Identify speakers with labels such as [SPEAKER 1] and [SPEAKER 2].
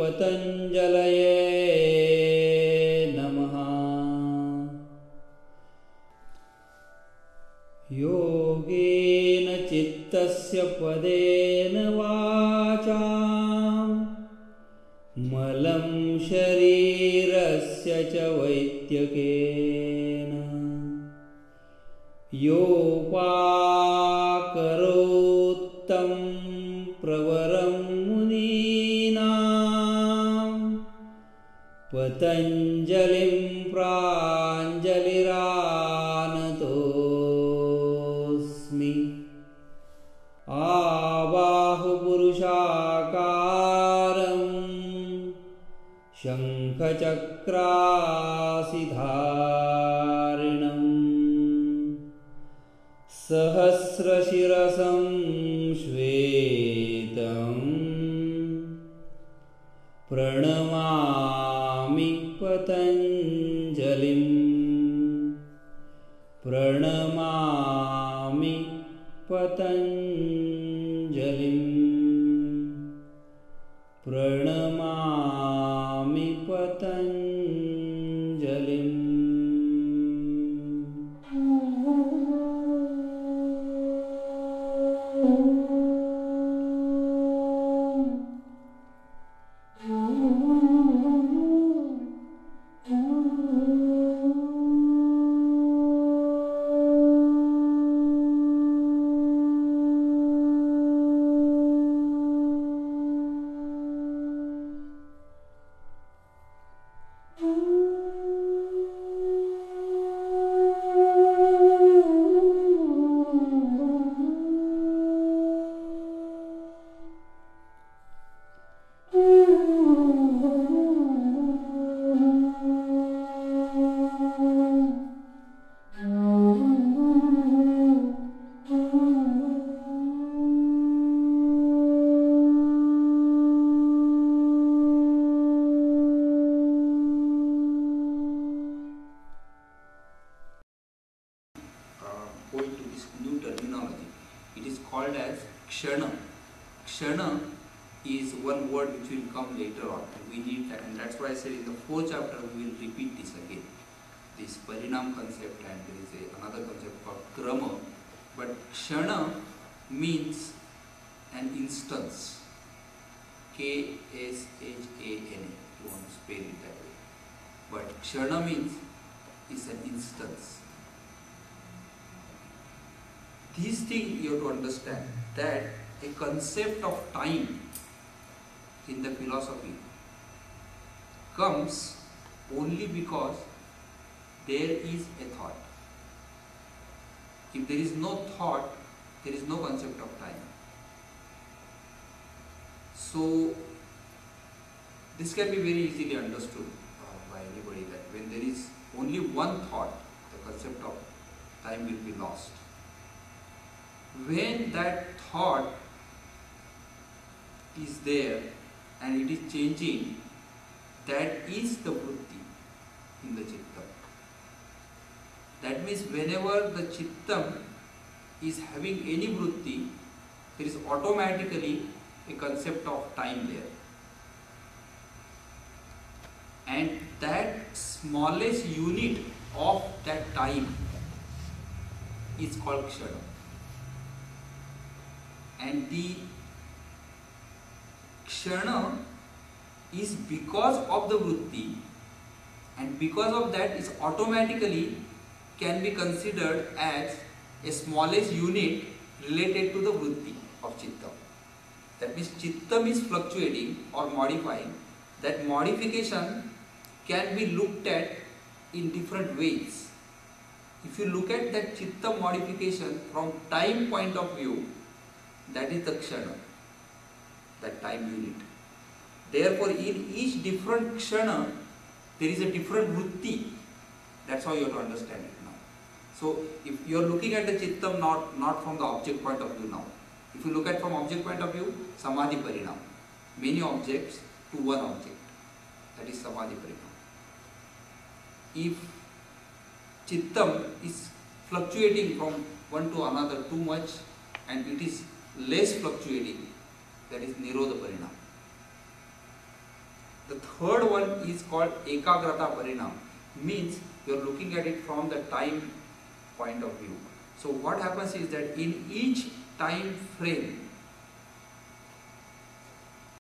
[SPEAKER 1] पतञ्जलये नमः। योगेन चित्तस्य पदेन वाचां मलं शरीरस्य च वैद्यकेन योपाकरोत्तं प्रवरं मुनीनां पतञ्जलिं प्राञ्जलिरानतोऽस्मि। आबाहुपुरुषाकारं शङ्खचक्रासिधारिणं सहस्रशिरसं श्वेतं प्रणमामि पतञ्जलिं। प्रणमामि पतञ्जलिं। प्रणमामि पतञ्जलिम्।
[SPEAKER 2] Going to this new terminology, it is called as kshana. Kshana is one word which will come later on, and we need that, and that's why I said in the 4th chapter we will repeat this again, this parinam concept, and there is another concept called krama. But kshana means an instance, K-S-H-A-N-A, you want to spell it that way, but kshana means is an instance. These things you have to understand, that a concept of time in the philosophy comes only because there is a thought. If there is no thought, there is no concept of time. So this can be very easily understood by anybody, that when there is only one thought, the concept of time will be lost. When that thought is there and it is changing, that is the vritti in the chittam. That means whenever the chittam is having any vritti, there is automatically a concept of time there. And that smallest unit of that time is called kshana. And the kshana is because of the vritti, and because of that is automatically can be considered as a smallest unit related to the vritti of chittam. That means chittam is fluctuating or modifying. That modification can be looked at in different ways. If you look at that chittam modification from time point of view, that is the kshana, that time unit. Therefore, in each different kshana, there is a different vritti. That's how you have to understand it now. So, if you are looking at the chittam not from the object point of view now. If you look at from object point of view, samadhi parinam. Many objects to one object. That is samadhi parinam. If chittam is fluctuating from one to another too much, and it is less fluctuating, that is nirodha parinam. The third one is called Ekagrata Parinam, means you are looking at it from the time point of view. So what happens is that in each time frame